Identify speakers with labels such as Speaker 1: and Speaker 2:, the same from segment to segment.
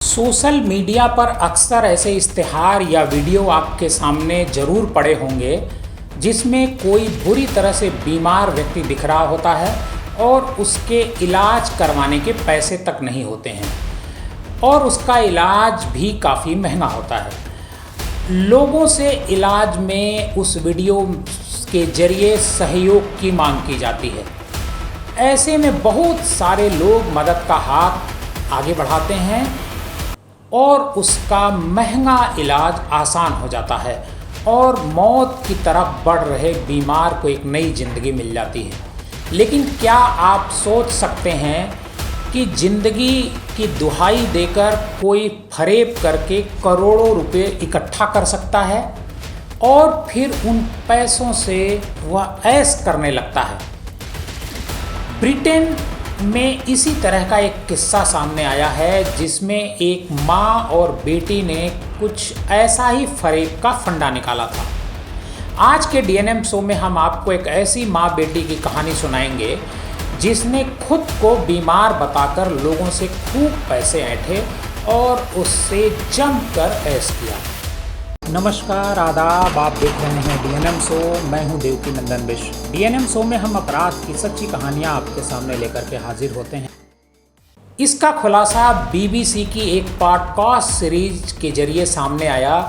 Speaker 1: Social media पर अक्सर ऐसे इश्तिहार या वीडियो आपके सामने ज़रूर पड़े होंगे जिसमें कोई बुरी तरह से बीमार व्यक्ति दिख रहा होता है और उसके इलाज करवाने के पैसे तक नहीं होते हैं और उसका इलाज भी काफ़ी महंगा होता है। लोगों से इलाज में उस वीडियो के ज़रिए सहयोग की मांग की जाती है। ऐसे में बहुत सारे लोग मदद का हाथ आगे बढ़ाते हैं और उसका महंगा इलाज आसान हो जाता है और मौत की तरफ बढ़ रहे बीमार को एक नई ज़िंदगी मिल जाती है। लेकिन क्या आप सोच सकते हैं कि ज़िंदगी की दुहाई देकर कोई फरेब करके करोड़ों रुपए इकट्ठा कर सकता है और फिर उन पैसों से वह ऐश करने लगता है। ब्रिटेन में इसी तरह का एक किस्सा सामने आया है जिसमें एक माँ और बेटी ने कुछ ऐसा ही फरेब का फंडा निकाला था। आज के डीएनएम शो में हम आपको एक ऐसी माँ बेटी की कहानी सुनाएंगे जिसने खुद को बीमार बताकर लोगों से खूब पैसे ऐंठे और उससे जमकर ऐश किया। नमस्कार, आदाब, आप देख रहे हैं डीएनएम शो। मैं हूं देवकी नंदन बिश्व। डीएनएम शो में हम अपराध की सच्ची कहानियां आपके सामने लेकर के हाजिर होते हैं। इसका खुलासा बीबीसी की एक पॉडकास्ट सीरीज के जरिए सामने आया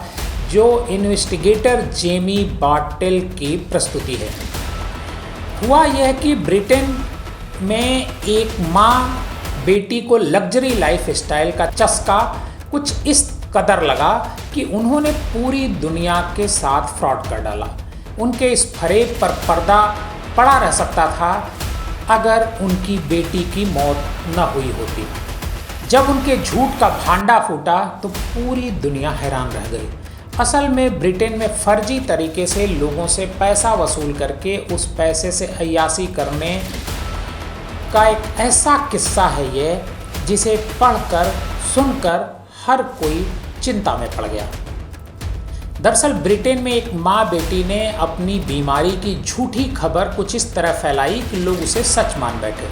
Speaker 1: जो इन्वेस्टिगेटर जेमी बार्टेल की प्रस्तुति है। हुआ यह कि ब्रिटेन में एक माँ बेटी को लग्जरी लाइफ स्टाइल का चस्का कुछ इस कदर लगा कि उन्होंने पूरी दुनिया के साथ फ्रॉड कर डाला। उनके इस फरेब पर पर्दा पड़ा रह सकता था अगर उनकी बेटी की मौत न हुई होती। जब उनके झूठ का भांडा फूटा तो पूरी दुनिया हैरान रह गई। असल में ब्रिटेन में फर्जी तरीके से लोगों से पैसा वसूल करके उस पैसे से अय्याशी करने का एक ऐसा किस्सा है ये जिसे पढ़कर सुनकर हर कोई चिंता में पड़ गया। दरअसल ब्रिटेन में एक माँ बेटी ने अपनी बीमारी की झूठी खबर कुछ इस तरह फैलाई कि लोग उसे सच मान बैठे।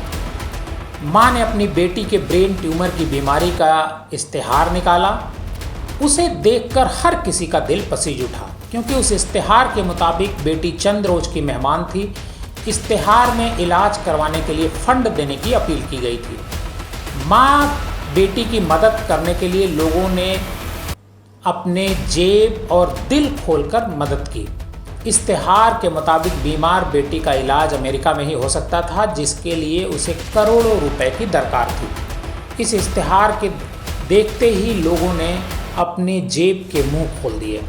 Speaker 1: माँ ने अपनी बेटी के ब्रेन ट्यूमर की बीमारी का इश्तिहार निकाला। उसे देखकर हर किसी का दिल पसीज उठा क्योंकि उस इश्तिहार के मुताबिक बेटी चंद रोज की मेहमान थी। इश्तिहार में इलाज करवाने के लिए फंड देने की अपील की गई थी। माँ बेटी की मदद करने के लिए लोगों ने अपने जेब और दिल खोलकर मदद की। इश्तिहार के मुताबिक बीमार बेटी का इलाज अमेरिका में ही हो सकता था जिसके लिए उसे करोड़ों रुपए की दरकार थी। इस इश्तिहार के देखते ही लोगों ने अपने जेब के मुंह खोल दिए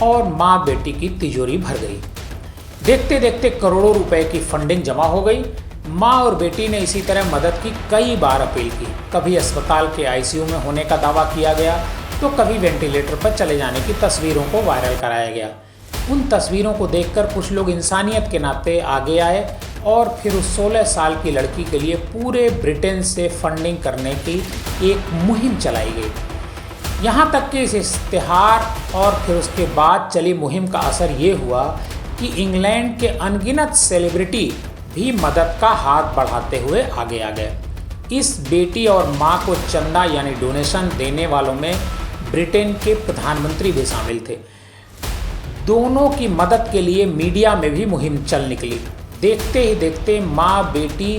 Speaker 1: और माँ बेटी की तिजोरी भर गई। देखते देखते करोड़ों रुपए की फंडिंग जमा हो गई। माँ और बेटी ने इसी तरह मदद की कई बार अपील की। कभी अस्पताल के आईसीयू में होने का दावा किया गया तो कभी वेंटिलेटर पर चले जाने की तस्वीरों को वायरल कराया गया। उन तस्वीरों को देखकर कुछ लोग इंसानियत के नाते आगे आए और फिर उस 16 साल की लड़की के लिए पूरे ब्रिटेन से फंडिंग करने की एक मुहिम चलाई गई। यहाँ तक कि इस इश्तिहार और फिर उसके बाद चली मुहिम का असर ये हुआ कि इंग्लैंड के अनगिनत सेलिब्रिटी भी मदद का हाथ बढ़ाते हुए आगे आ गए। इस बेटी और माँ को चंदा यानी डोनेशन देने वालों में ब्रिटेन के प्रधानमंत्री भी शामिल थे। दोनों की मदद के लिए मीडिया में भी मुहिम चल निकली। देखते ही देखते माँ बेटी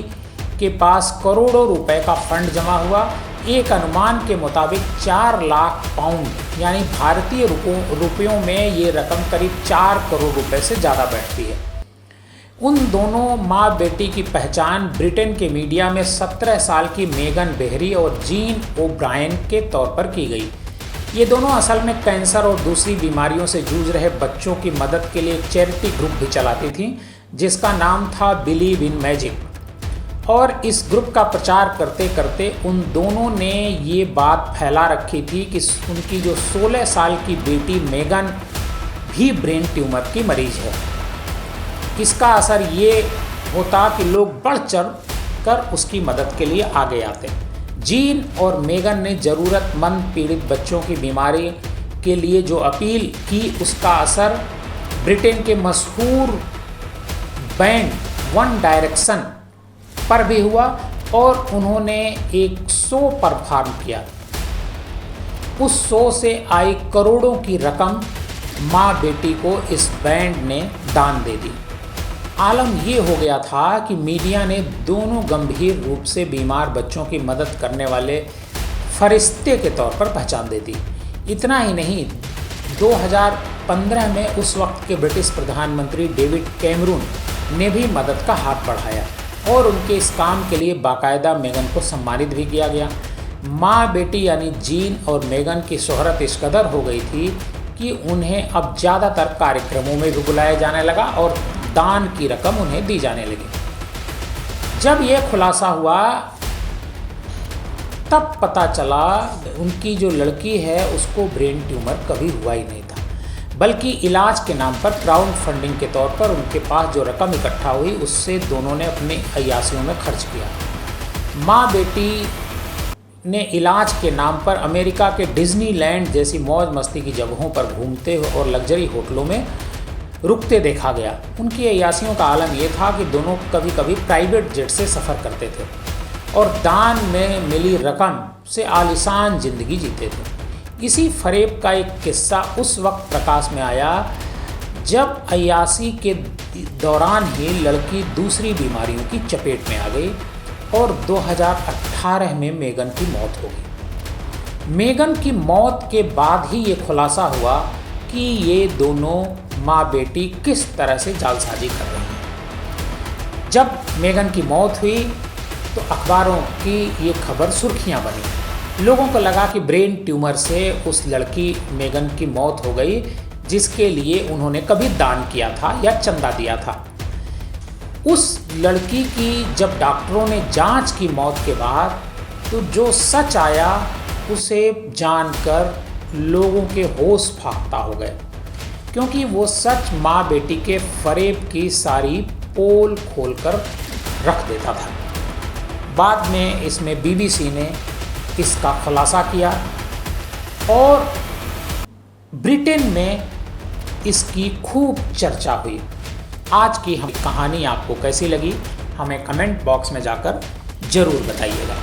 Speaker 1: के पास करोड़ों रुपए का फंड जमा हुआ। एक अनुमान के मुताबिक 4 लाख पाउंड यानी भारतीय रुपयों में ये रकम करीब 4 करोड़ रुपए से ज़्यादा बैठती है। उन दोनों माँ बेटी की पहचान ब्रिटेन के मीडिया में 17 साल की मेगन बेहरी और जीन ओब्रायन के तौर पर की गई। ये दोनों असल में कैंसर और दूसरी बीमारियों से जूझ रहे बच्चों की मदद के लिए एक चैरिटी ग्रुप भी चलाती थीं जिसका नाम था बिलीव इन मैजिक। और इस ग्रुप का प्रचार करते करते उन दोनों ने ये बात फैला रखी थी कि उनकी जो 16 साल की बेटी मेगन भी ब्रेन ट्यूमर की मरीज है। इसका असर ये होता कि लोग बढ़ चढ़ कर उसकी मदद के लिए आगे आते। जीन और मेगन ने ज़रूरतमंद पीड़ित बच्चों की बीमारी के लिए जो अपील की उसका असर ब्रिटेन के मशहूर बैंड वन डायरेक्शन पर भी हुआ और उन्होंने एक शो परफॉर्म किया। उस शो से आई करोड़ों की रकम माँ बेटी को इस बैंड ने दान दे दी। आलम ये हो गया था कि मीडिया ने दोनों गंभीर रूप से बीमार बच्चों की मदद करने वाले फरिश्ते के तौर पर पहचान दे दी। इतना ही नहीं, 2015 में उस वक्त के ब्रिटिश प्रधानमंत्री डेविड कैमरून ने भी मदद का हाथ बढ़ाया और उनके इस काम के लिए बाकायदा मेगन को सम्मानित भी किया गया। माँ बेटी यानी जीन और मेगन की शोहरत इस कदर हो गई थी कि उन्हें अब ज़्यादातर कार्यक्रमों में भी बुलाया जाने लगा और दान की रकम उन्हें दी जाने लगी। जब यह खुलासा हुआ तब पता चला उनकी जो लड़की है उसको ब्रेन ट्यूमर कभी हुआ ही नहीं था, बल्कि इलाज के नाम पर क्राउड फंडिंग के तौर पर उनके पास जो रकम इकट्ठा हुई उससे दोनों ने अपनी अय्यासियों में खर्च किया। माँ बेटी ने इलाज के नाम पर अमेरिका के डिज्नीलैंड जैसी मौज मस्ती की जगहों पर घूमते और लग्जरी होटलों में रुकते देखा गया। उनकी अय्यासियों का आलम यह था कि दोनों कभी कभी प्राइवेट जेट से सफ़र करते थे और दान में मिली रकम से आलिशान ज़िंदगी जीते थे। इसी फरेब का एक किस्सा उस वक्त प्रकाश में आया जब अय्यासी के दौरान ही लड़की दूसरी बीमारियों की चपेट में आ गई और 2018 में मेगन की मौत हो गई। मेगन की मौत के बाद ही ये खुलासा हुआ कि ये दोनों माँ बेटी किस तरह से जालसाजी कर रही हैं। जब मेगन की मौत हुई तो अखबारों की ये खबर सुर्खियाँ बनी। लोगों को लगा कि ब्रेन ट्यूमर से उस लड़की मेगन की मौत हो गई जिसके लिए उन्होंने कभी दान किया था या चंदा दिया था। उस लड़की की जब डॉक्टरों ने जांच की मौत के बाद तो जो सच आया उसे जानकर लोगों के होश फाख्ता हो गए, क्योंकि वो सच माँ बेटी के फरेब की सारी पोल खोलकर रख देता था। बाद में इसमें BBC ने इसका खुलासा किया और ब्रिटेन में इसकी खूब चर्चा हुई। आज की हम कहानी आपको कैसी लगी हमें कमेंट बॉक्स में जाकर ज़रूर बताइएगा।